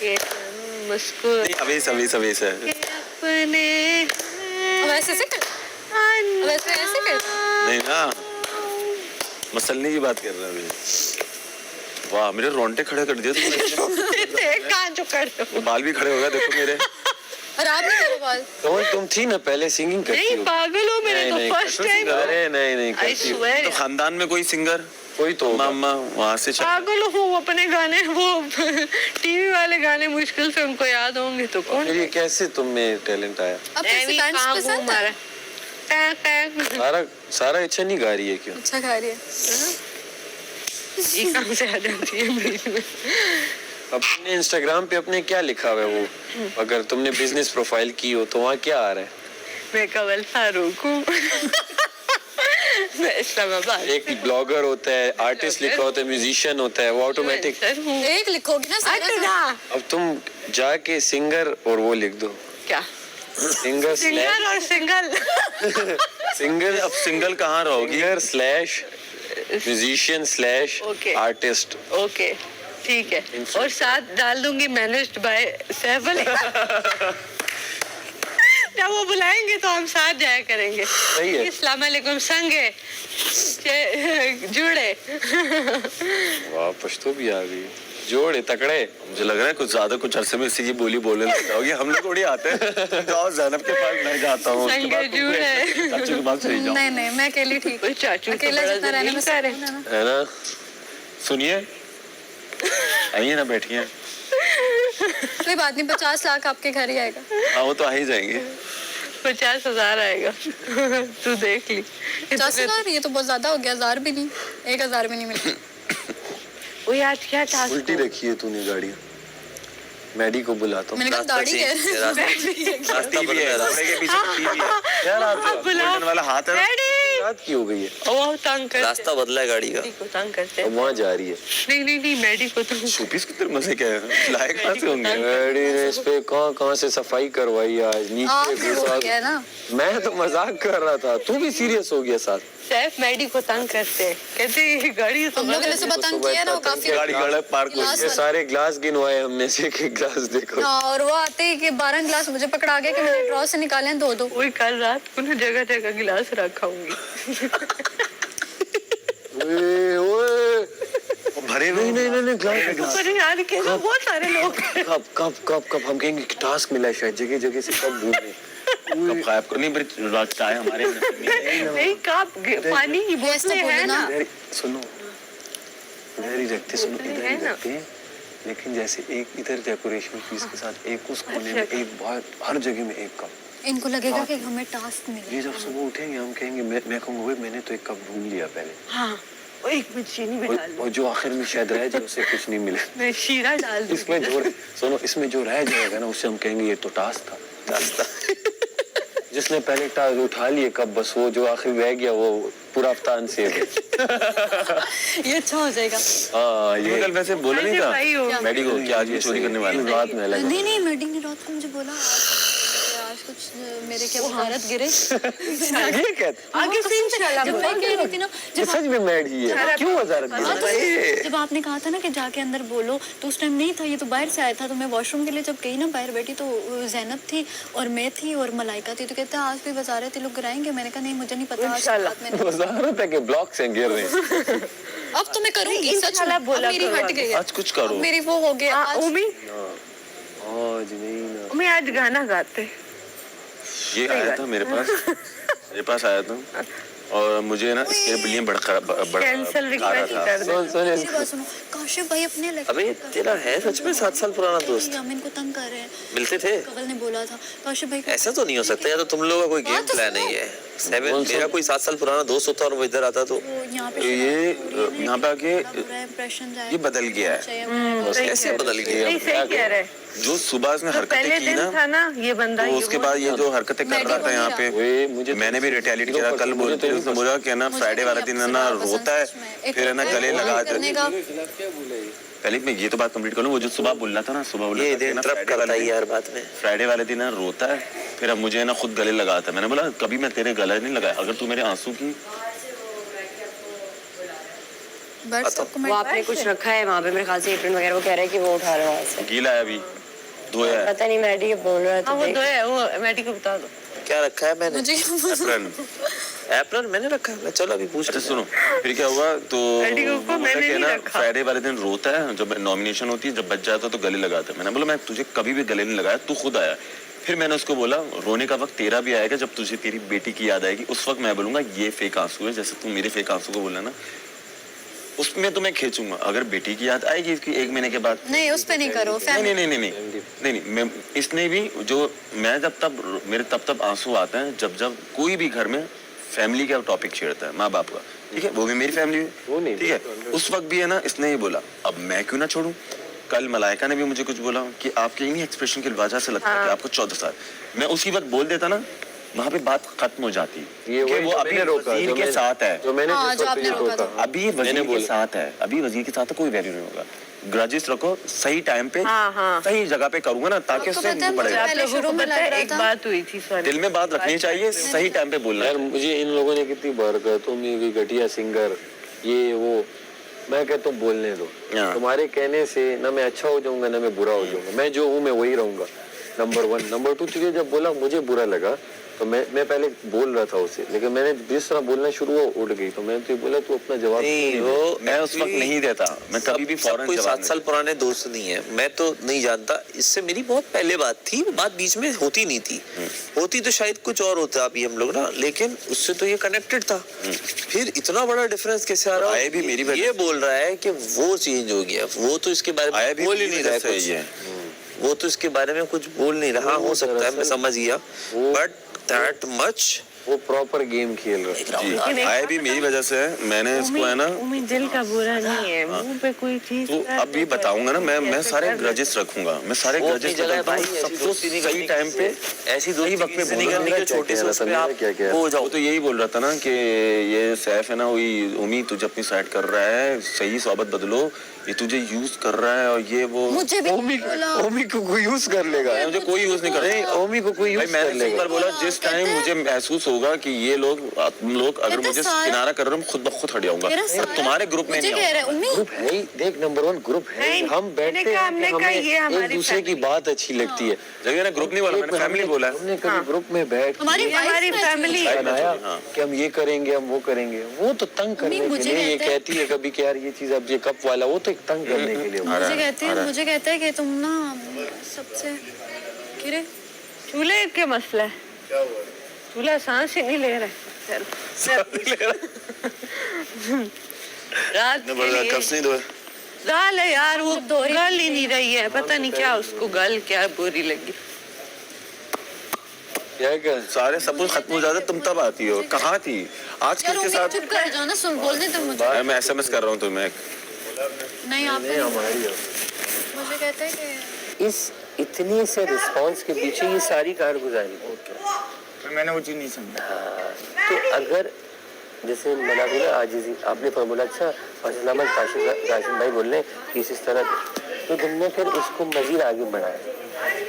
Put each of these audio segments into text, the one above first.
के मुस्कुरा अभी से अपने वैसे ऐसे कर नहीं ना, मसलने की बात कर रहा है। वाह, मेरे रोंगटे खड़े कर दिए तुमने। कान जो कर दो, बाल भी खड़े हो गए देखो मेरे। और आप नहीं करो बाल। तुम थी ना पहले सिंगिंग करती नहीं हो। पागल हो, मैंने तो फर्स्ट टाइम। अरे नहीं I करती हो। swear। तो खानदान में कोई सिंगर कोई तो मामा वहाँ से पागल हो, वो अपने गाने वो टीवी वाले गाने मुश्किल से उनको याद होंगे तो कौन। फिर ये कैसे तुम में टैलेंट आया? अब कैसे डांस पसंद है? सारा अच्छा नहीं गा रही है क्यों? अच्छा गा रही है। ये कहाँ से आ जाती है बीच में? अपने इंस्टाग्राम पे अपने क्या लिखा हुआ है वो? अगर तुमने बिजनेस प्रोफाइल की हो तो वहाँ क्या आ रहा है? मैं कवल फारूक हूँ। मैं इस्लामाबाद। एक ब्लॉगर होता है, आर्टिस्ट लिखा होता है, म्यूजिशियन होता है, वो ऑटोमेटिक। एक लिखोगी ना सारा। अब तुम जाके सिंगर और वो लिख दो। क्या? सिंगर और सिंगल। सिंगर अब सिंगल कहाँ रहोगी? Singer slash musician slash artist. Okay ठीक है, और साथ डाल दूंगी मैनेज्ड बाय सैफ अली। जब वो बुलाएंगे तो हम साथ जाया करेंगे। सही है। अस्सलाम वालेकुम संगे जुड़े। वाह, पश्तो भी आ गई। जोड़े तकड़े। मुझे लग रहा है कुछ ज्यादा कुछ अरसे में इसी की बोली बोलने लग जाओगी। हम लोग थोड़ी आते हैं। जाओ ज़ैनब के पास मैं जाता हूँ। संगे जुड़े। चाचू के पास चली जाओ। नहीं मैं अकेली ठीक हूँ। चाचू अकेला जितना रहने में सारे है ना। सुनिए, आइए ना, बैठिए। कोई बात नहीं, 50 लाख आपके घर ही आएगा। हाँ, वो तो आ ही जाएंगे। 50,000 आएगा। तू देख ली। 50,000 ये तो बहुत ज्यादा हो गया। 1000 भी नहीं, 1000 भी नहीं मिला। वो आज क्या टास्क उल्टी रखी है तूने गाड़ी। मैडी को बुलाता हूँ। मैंने कहा दाढ़ी है। रास्ता भी है, रास्ते के पीछे टीवी है। यार आप गोल्डन वाला हाथ है, रात की हो गई है। वो तंग करते, रास्ता बदला है गाड़ी का। को तंग करते अब वहाँ जा रही है। नहीं मैडी को तो शोपीस कितने मजे क्या है, लाए कहाँ से होंगे? मैडी ने इस पे कहाँ से सफाई करवाई आज नीचे घुसा ना। मैं तो मजाक कर रहा था, तू भी सीरियस हो गया साथ। सैफ मैडी को तंग करते हैं, कहते ये गाड़ी तो हम लोग ने सुबह तंग किया ना, वो काफी गाड़ी गलत पार्क हो गई। सारे ग्लास गिनवाए हमने से, एक ग्लास देखो। और वो आते ही कि 12 गिलास मुझे पकड़ा गया कि मैंने ड्रॉ से निकाले 2-2। वही कल रात को ना जगह गिलास रखाऊंगी। भरे नहीं ग्लास पर यार के बहुत सारे लोग कब हम कहेंगे कि टास्क मिला है शायद, जगह से कब घूमने कब गायब कर नहीं, बड़ी रात चाय हमारे नहीं कब पानी की बोतलें है ना। सुनो इधर ही रखते, सुनो इधर ही रखते, लेकिन जैसे एक इधर डेकोरेशन पीस के साथ, एक उस कोने में, एक बाहर, हर जगह में एक कप। इनको लगेगा कि हमें टास्क मिला। ये जब सुबह उठेंगे हम कहेंगे मैं कहूँगा मैंने तो एक कप ढूंढ लिया पहले। हाँ, और एक में चीनी भी डाल और जो आखिर में शायद रह जाए उसे कुछ नहीं मिले। मैं शीरा डाल दूँ। इसमें जो सुनो इसमें जो रह जाएगा ना उससे हम कहेंगे ये तो टास्क था। जिसने पहले टास्क उठा लिए कब, बस वो जो आखिर रह गया वो पूरा अफ्तान से है। ये अच्छा हो जाएगा। हाँ, ये कल वैसे बोला नहीं था मैडी को कि आज ये चोरी करने वाले रात में लगा। नहीं मैडी ने रात को मुझे बोला आज कुछ मेरे क्या वजारत गिरे। ये कहते आगे सीन चला। जब मैं कह रही थी ना, सच में मैडी है, क्यों वजारत गिरे? जब आपने कहा था ना कि जाके अंदर बोलो, तो उस टाइम नहीं था, ये तो बाहर से आया था। तो मैं वॉशरूम के लिए जब गई ना बाहर बैठी, तो ज़ैनब थी और मैं थी और मलाइका थी। तो कहते हैं आज भी वजारत लोग गिराएंगे। मैंने कहा नहीं मुझे नहीं पता। वजारत है कि ब्लॉक से गिर रहे हैं। अब तो मैं करूंगी, सच में मेरी हट गई है। आज कुछ करो, मेरी वो हो गया। मैं आज गाना गाते। ये आया था मेरे पास आया था और मुझे ना इसके लिए बड़ा कैंसल रिक्वेस्ट कर दे। सुनो काशिफ भाई अपने लगे। अबे तेरा है सच में 7 साल पुराना दोस्त? हम इनको तंग कर रहे हैं। मिलते थे? कवल ने बोला था काशिफ भाई। ऐसा तो नहीं हो सकता, या तो तुम लोगों का कोई गेम प्लान नहीं है। 7 मेरा कोई 7 साल पुराना दोस्त होता और वो इधर आता तो यहाँ पे यहाँ पे आके ये बदल गया है। कैसे बदल गया? सही कह रहे। जो सुबह उसने हरकतें की ना था ना ये बंदा, तो उसके बाद ये जो हरकतें कर रहा था यहाँ पे, मुझे मैंने भी रिटेलिएट किया। कल बोलते उसने बोला कि ना फ्राइडे वाला दिन ना रोता है, फिर है ना गले लगा पहले मैं ये तो बात कंप्लीट कर लूं। वो जो सुबह बोल रहा था ना, सुबह बोला ये इंटरप्ट करता है यार बात में। फ्राइडे वाले दिन ना रोता है, फिर अब मुझे ना खुद गले लगाता है। मैंने बोला कभी मैं तेरे गले नहीं लगाया, अगर तू मेरे आंसू की बाहर से आपको वो आपने कुछ रखा है वहाँ पे मेरे ख्याल से एप्रन वगैरह, वो कह रहे हैं कि वो उठा रहे हैं वहाँ से। गीला है अभी, धोया है। पता नहीं मैडी के बोल रहा हाँ वो था। दो है, वो मैडी को बता दो। क्या रखा है मैंने? मुझे एप्रन। एप्रन मैंने रखा है। मैं चलो अभी पूछ अच्छा सुनो, फिर क्या हुआ तो मैडी को ऊपर वो बोला मैंने कि नहीं ना रखा। फ्राइडे वाले दिन रोता है, जब नॉमिनेशन होती है, जब बच जाता है तो गले लगाता है। मैंने बोला मैं तुझे कभी भी गले नहीं लगाया, तू खुद आया। फिर मैंने उसको बोला रोने का वक्त तेरा भी आएगा जब तुझे तेरी बेटी की याद आएगी, उस वक्त मैं बोलूंगा ये फेक आंसू है, जैसे तू मेरे फेक आंसू को बोला ना, उसमें तो मैं खींचूंगा। अगर बेटी की याद आएगी इसकी 1 महीने के बाद, नहीं उस पे नहीं करो। नहीं मैं इसने भी जो मैं जब मेरे तब आंसू आते हैं जब कोई भी घर में फैमिली का टॉपिक छेड़ता है, माँ बाप का, ठीक है, वो भी मेरी फैमिली है, ठीक है, उस वक्त भी है ना इसने ही बोला। अब मैं क्यों ना छोड़ूं। कल मलाइका ने भी मुझे कुछ बोला कि आपके इन्हीं एक्सप्रेशन की वजह से लगता है कि आपको 14 साल, मैं उसी वक्त बोल देता ना, वहाँ पे बात खत्म हो जाती है। वो अभी वजीर के साथ है, जो आपने रोका था। अभी वजीर के साथ है, अभी वजीर के साथ कोई वैल्यू नहीं होगा। ग्रजेस रखो, सही टाइम पे सही जगह पे करूंगा ना, ताकि उससे पड़ेगा। पहले शुरू में लग रहा एक था। बात हुई थी, सॉरी, दिल में बात रखनी चाहिए, सही टाइम पे बोलना। यार मुझे इन लोगों ने कितनी बरकत, तुम ये घटिया सिंगर, ये वो, मैं कहता हूँ बोलने दो। तुम्हारे कहने से ना मैं अच्छा हो जाऊंगा ना मैं बुरा हो जाऊंगा। मैं जो हूँ मैं वही रहूंगा, नंबर 1। नंबर 2, तुझे जब बोला मुझे बुरा लगा तो मैं पहले बोल रहा था उसे, लेकिन मैंने जिस तरह बोलना शुरू हुआ उड़ गई, तो मैंने तो बोला तू अपना जवाब नहीं, वो मैं उस वक्त नहीं देता, मैं कभी भी फौरन कोई जवाब 7 साल पुराने दोस्त नहीं है, मैं तो नहीं जानता। इससे मेरी बहुत पहले बात थी, बात बीच में होती नहीं थी, होती तो शायद कुछ और होता अभी हम लोग ना, लेकिन उससे तो ये कनेक्टेड था। फिर इतना बड़ा डिफरेंस कैसे आ रहा है? भी मेरी ये बोल रहा है कि वो चेंज हो गया, वो तो इसके बारे में बोल ही नहीं रहा है, वो तो इसके बारे में कुछ बोल नहीं रहा। हो सकता है मैं समझ गया, बट दैट मच वो प्रॉपर गेम खेल रहा है। जी, आए भी मेरी वजह से है। मैंने इसको है ना, उम्मीद दिल का बुरा नहीं है, मुंह पे कोई चीज तो अभी बताऊंगा ना, मैं सारे ग्रजेस रखूंगा, मैं सारे ग्रजेस सबको सही टाइम पे ऐसी सही वक्त पे नहीं करनी कि छोटे से उस पे आप क्या हो जाओ। वो तो यही बोल रहा था ना कि ये सैफ है ना, वही उम्मीद तुझे अपनी साइड कर रहा है, सही सोबत बदलो, ये तुझे यूज कर रहा है, और ये वो मुझे भी बोला। ओमी को कोई यूज कर लेगा, मुझे कोई यूज नहीं कर रहा। ओमी को कोई यूज कर मैंने लेगा। बोला जिस टाइम मुझे महसूस होगा कि ये लोग तुम लोग अगर मुझे किनारा कर रहे हो, खुद ब खुद हट जाऊंगा, और तुम्हारे ग्रुप में नहीं आऊंगा। ग्रुप है ही, देख नंबर 1 ग्रुप है। हम बैठते हैं, हमें एक दूसरे की बात अच्छी लगती है। जब मैंने ग्रुप नहीं बोला, मैंने फैमिली बोला। हमने कभी ग्रुप में बैठ हमारी फैमिली बनाया कि हम ये करेंगे, हम वो करेंगे, वो तो तंग करने के लिए। ये कहती है कभी कि यार ये चीज अब ये कप वाला, वो तो एक तंग करने के लिए। मुझे कहते हैं कि तुम ना सबसे गिरे। चूल्हे के मसला है, चूल्हा सांस ही नहीं ले रहा है। रात के लिए कस नहीं दो गाल है यार, वो गल ही नहीं रही है, पता नहीं क्या उसको गल क्या बुरी लगी। क्या सारे सब कुछ खत्म हो जाता, तुम तब आती हो। कहाँ थी आज किसके साथ? चुप कर जाओ ना, सुन बोल दे तुम मुझे। मैं SMS कर रहा हूँ तुम्हें। नहीं आप मुझे कहते हैं कि इस इतनी से रिस्पांस के पीछे ये सारी कारगुजारी मैंने वो चीज नहीं समझा। तो अगर जैसे बना बोला आजिज़ी, आपने बोला अच्छा फजलामत काशिम भाई बोल रहे कि इस तरह, तो तुमने फिर उसको मजीद आगे बढ़ाया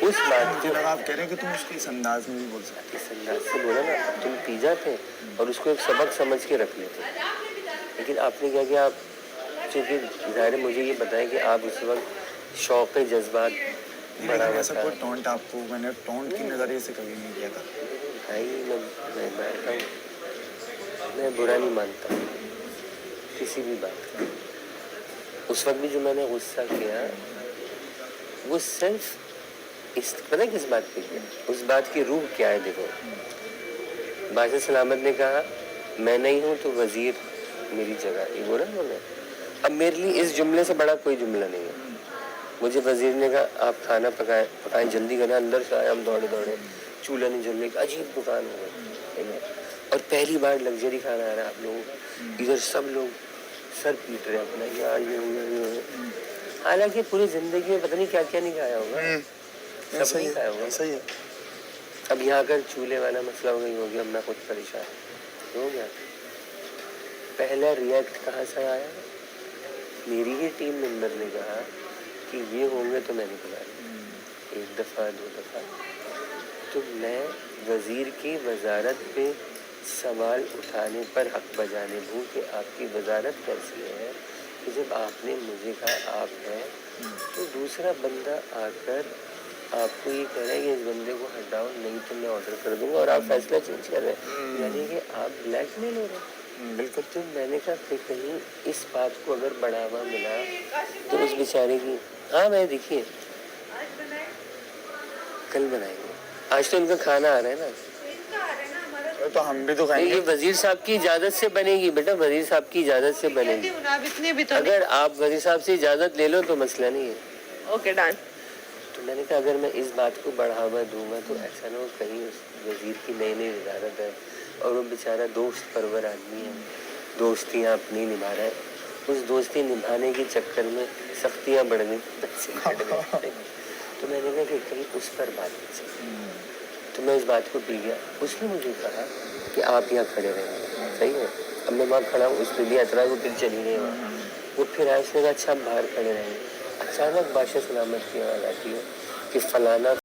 उस बात मुझे लगा आप कह रहे हैं कि तुम उसको इस अंदाज में भी बोल सकते। इस अंदाज से बोला ना, तुम पी जाते और उसको एक सबक समझ के रख लेते, लेकिन आपने क्या किया, आप चूँकि ज़ाहिर मुझे ये बताया कि आप उस वक्त शौक़ जज्बात बड़ा हुआ ऐसा कोई टोंट आपको मैंने टोंट के नज़रिए से कभी नहीं किया था भाई। मैं बैठता हूँ, मैं बुरा नहीं मानता किसी भी बात का। उस वक्त भी जो मैंने गुस्सा किया वो सिर्फ इस पता किस बात पे किया, उस बात की रूह क्या है। देखो बादशाह सलामत ने कहा मैं नहीं हूँ तो वजीर मेरी जगह, ये बोला उन्होंने। अब मेरे लिए इस जुमले से बड़ा कोई जुमला नहीं है। मुझे वजीर ने कहा आप खाना पकाएं जल्दी करना, अंदर से आए हम दौड़े चूल्हा नहीं जलने की अजीब दुकान हो गई, और पहली बार लग्जरी खाना आ रहा है आप लोगों को, इधर सब लोग सर पीट रहे अपना यार ये। हालांकि पूरी जिंदगी में पता नहीं क्या क्या नहीं खाया होगा, सब नहीं खाया होगा। सही है। अब यहाँ कर चूल्हे वाला मसला हो गया, मैं खुद परेशान हो गया। पहला रिएक्ट कहाँ से आया, मेरी ही टीम मेंबर ने कहा कि ये होंगे तो मैं नहीं पता, 1 दफ़ा 2 दफ़ा, तो मैं वज़ीर की वजारत पे सवाल उठाने पर हक बजाने दूँ कि आपकी वजारत कैसी है, कि जब आपने मुझे कहा आप हैं, तो दूसरा बंदा आकर आपको ये कह रहा है कि इस बंदे को हटाओ, नहीं तो मैं ऑर्डर कर दूंगा, और आप फैसला चेंज कर रहे हैं, यानी कि आप ब्लैकमेल हो रहे हैं। बिल्कुल। तो मैंने कहा कि कहीं इस बात को अगर बढ़ावा मिला तो उस बेचारे की, हाँ मैं देखिए कल बनाएंगे, आज तो इनका खाना आ रहा है ना, तो हम भी तो ये खाएंगे। वजीर साहब की इजाजत से बनेगी बेटा, वजीर साहब की इजाजत से बनेगी। आप इतने भी तो अगर आप वजीर साहब से इजाजत ले लो तो मसला नहीं है। Okay done. तो मैंने कहा अगर मैं इस बात को बढ़ावा दूंगा तो ऐसा ना हो कहीं उस वजीर की नई नई वजारत है और वो बेचारा दोस्त परवर आदमी है, दोस्तियाँ अपनी निभा रहा है, उस दोस्ती निभाने के चक्कर में सख्तियाँ बढ़ गई, पैसे कट गए। तो मैंने कहा कि कहीं उस पर बात नहीं चली, तो मैं इस बात को पी गया। उसने मुझे कहा कि आप यहाँ खड़े रहेंगे, सही है। अब मैं वहाँ खड़ा हूँ, उस पर भी एतराज़, वो फिर चली गई वहाँ, वो फिर आया, उसने कहा अच्छा आप बाहर खड़े रहेंगे। अचानक बादशाह सलामत की आवाज़ आती है कि फलाना